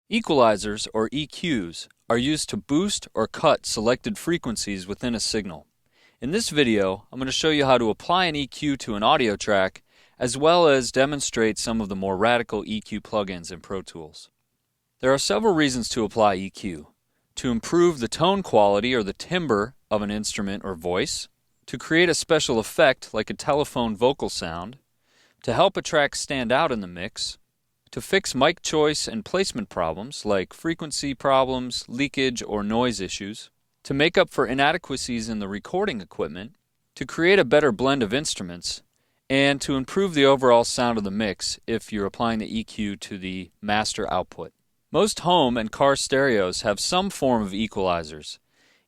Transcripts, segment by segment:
Equalizers, or EQs, are used to boost or cut selected frequencies within a signal. In this video, I'm going to show you how to apply an EQ to an audio track, as well as demonstrate some of the more radical EQ plugins in Pro Tools. There are several reasons to apply EQ. To improve the tone quality or the timbre of an instrument or voice, to create a special effect like a telephone vocal sound, to help a track stand out in the mix, to fix mic choice and placement problems like frequency problems, leakage, or noise issues, to make up for inadequacies in the recording equipment, to create a better blend of instruments, and to improve the overall sound of the mix if you're applying the EQ to the master output. Most home and car stereos have some form of equalizers.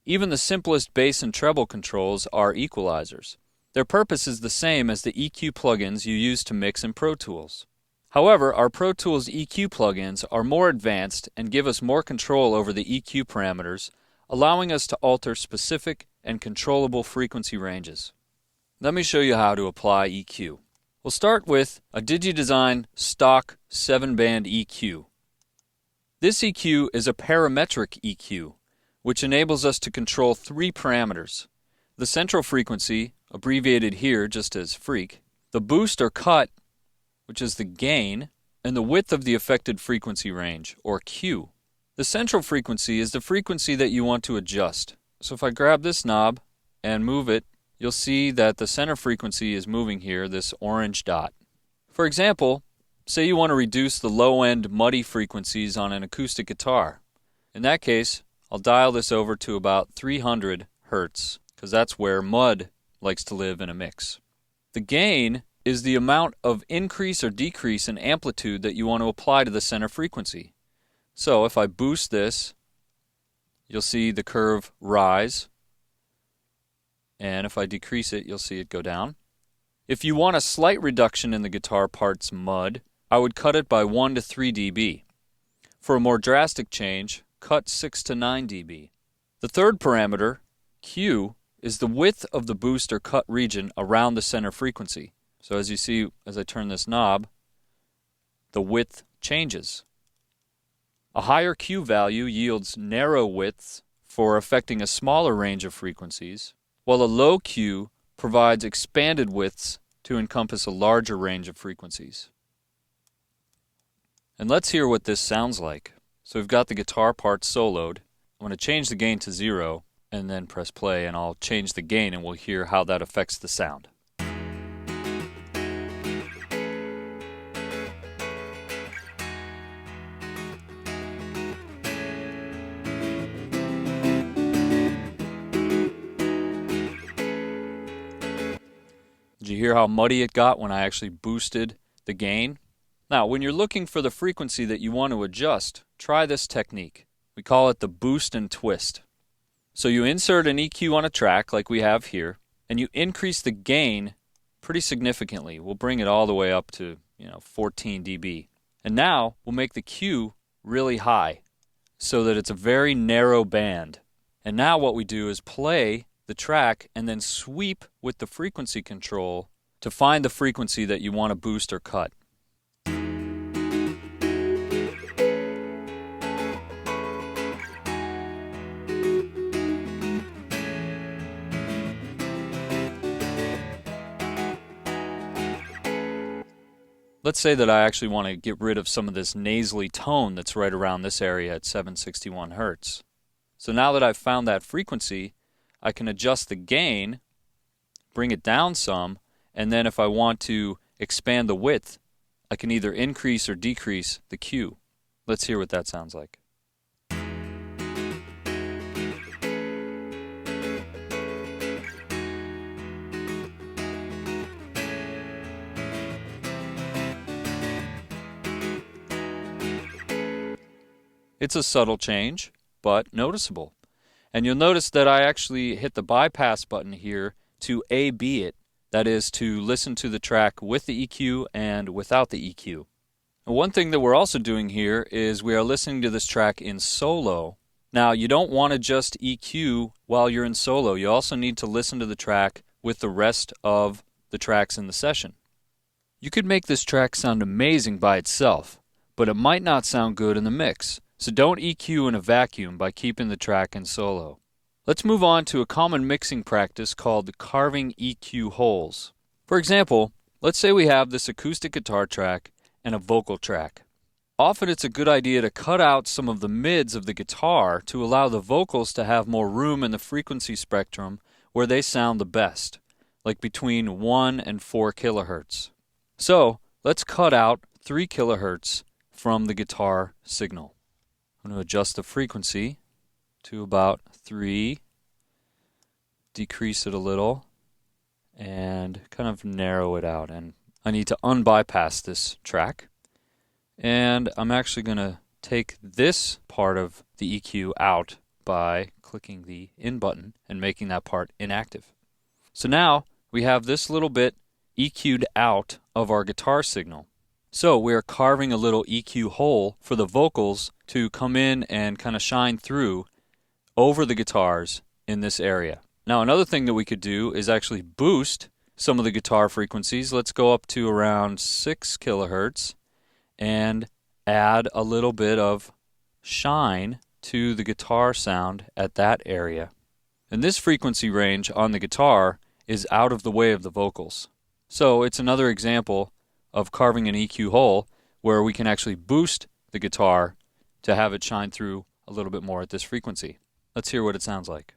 Even the simplest bass and treble controls are equalizers. Their purpose is the same as the EQ plugins you use to mix in Pro Tools. However, our Pro Tools EQ plugins are more advanced and give us more control over the EQ parameters, allowing us to alter specific and controllable frequency ranges. Let me show you how to apply EQ. We'll start with a DigiDesign stock 7-band EQ. This EQ is a parametric EQ, which enables us to control three parameters: the central frequency, abbreviated here just as freak, the boost or cut, which is the gain, and the width of the affected frequency range, or Q. The central frequency is the frequency that you want to adjust. So if I grab this knob and move it, you'll see that the center frequency is moving here, this orange dot. For example, say you want to reduce the low-end muddy frequencies on an acoustic guitar. In that case, I'll dial this over to about 300 Hertz, because that's where mud likes to live in a mix. The gain is the amount of increase or decrease in amplitude that you want to apply to the center frequency. So if I boost this, you'll see the curve rise, and if I decrease it, you'll see it go down. If you want a slight reduction in the guitar part's mud, I would cut it by 1 to 3 dB. For a more drastic change, cut 6 to 9 dB. The third parameter, Q, is the width of the boost or cut region around the center frequency. So as you see, as I turn this knob, the width changes. A higher Q value yields narrow widths for affecting a smaller range of frequencies, while a low Q provides expanded widths to encompass a larger range of frequencies. And let's hear what this sounds like. So we've got the guitar part soloed. I'm going to change the gain to 0 and then press play, and I'll change the gain and we'll hear how that affects the sound. Did you hear how muddy it got when I actually boosted the gain? Now, when you're looking for the frequency that you want to adjust, try this technique. We call it the boost and twist. So you insert an EQ on a track like we have here, and you increase the gain pretty significantly. We'll bring it all the way up to 14 dB. And now we'll make the Q really high so that it's a very narrow band. And now what we do is play the track and then sweep with the frequency control to find the frequency that you want to boost or cut. Let's say that I actually want to get rid of some of this nasally tone that's right around this area at 761 Hertz. So now that I've found that frequency, I can adjust the gain, bring it down some, and then if I want to expand the width, I can either increase or decrease the Q. Let's hear what that sounds like. It's a subtle change, but noticeable. And you'll notice that I actually hit the bypass button here to A-B it. That is, to listen to the track with the EQ and without the EQ. And one thing that we're also doing here is we are listening to this track in solo. Now, you don't want to just EQ while you're in solo. You also need to listen to the track with the rest of the tracks in the session. You could make this track sound amazing by itself, but it might not sound good in the mix. So don't EQ in a vacuum by keeping the track in solo. Let's move on to a common mixing practice called carving EQ holes. For example, let's say we have this acoustic guitar track and a vocal track. Often it's a good idea to cut out some of the mids of the guitar to allow the vocals to have more room in the frequency spectrum where they sound the best, like between 1 and 4 kilohertz. So let's cut out 3 kilohertz from the guitar signal. I'm going to adjust the frequency to about 3, decrease it a little, and kind of narrow it out. And I need to unbypass this track. And I'm actually going to take this part of the EQ out by clicking the in button and making that part inactive. So now we have this little bit EQ'd out of our guitar signal. So we're carving a little EQ hole for the vocals to come in and kind of shine through over the guitars in this area. Now another thing that we could do is actually boost some of the guitar frequencies. Let's go up to around 6 kilohertz and add a little bit of shine to the guitar sound at that area. And this frequency range on the guitar is out of the way of the vocals. So it's another example of carving an EQ hole where we can actually boost the guitar to have it shine through a little bit more at this frequency. Let's hear what it sounds like.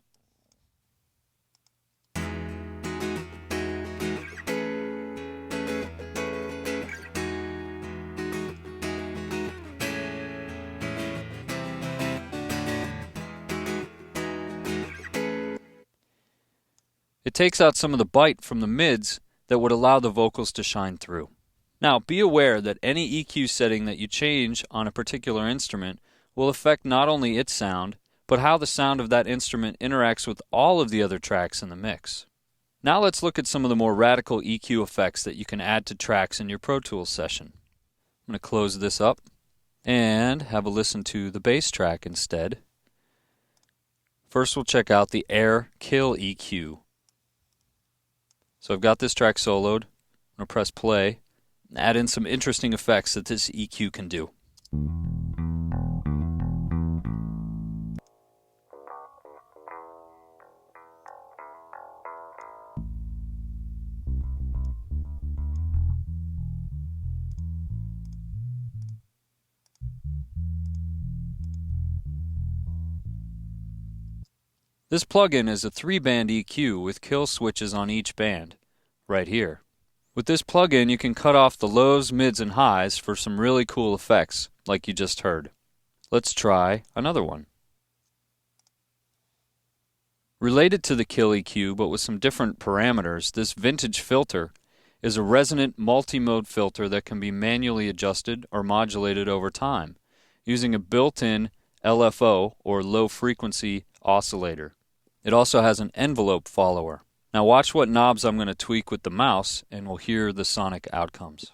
It takes out some of the bite from the mids that would allow the vocals to shine through. Now, be aware that any EQ setting that you change on a particular instrument will affect not only its sound, but how the sound of that instrument interacts with all of the other tracks in the mix. Now let's look at some of the more radical EQ effects that you can add to tracks in your Pro Tools session. I'm going to close this up and have a listen to the bass track instead. First we'll check out the Air Kill EQ. So I've got this track soloed. I'm going to press play and add in some interesting effects that this EQ can do. This plugin is a 3-band EQ with kill switches on each band, right here. With this plugin you can cut off the lows, mids, and highs for some really cool effects, like you just heard. Let's try another one. Related to the kill EQ, but with some different parameters, this Vintage filter is a resonant multi-mode filter that can be manually adjusted or modulated over time, using a built-in LFO, or low frequency oscillator. It also has an envelope follower. Now watch what knobs I'm going to tweak with the mouse and we'll hear the sonic outcomes.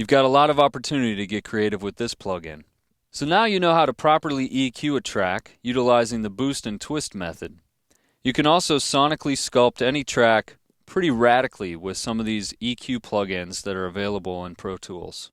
You've got a lot of opportunity to get creative with this plugin. So now you know how to properly EQ a track utilizing the boost and twist method. You can also sonically sculpt any track pretty radically with some of these EQ plugins that are available in Pro Tools.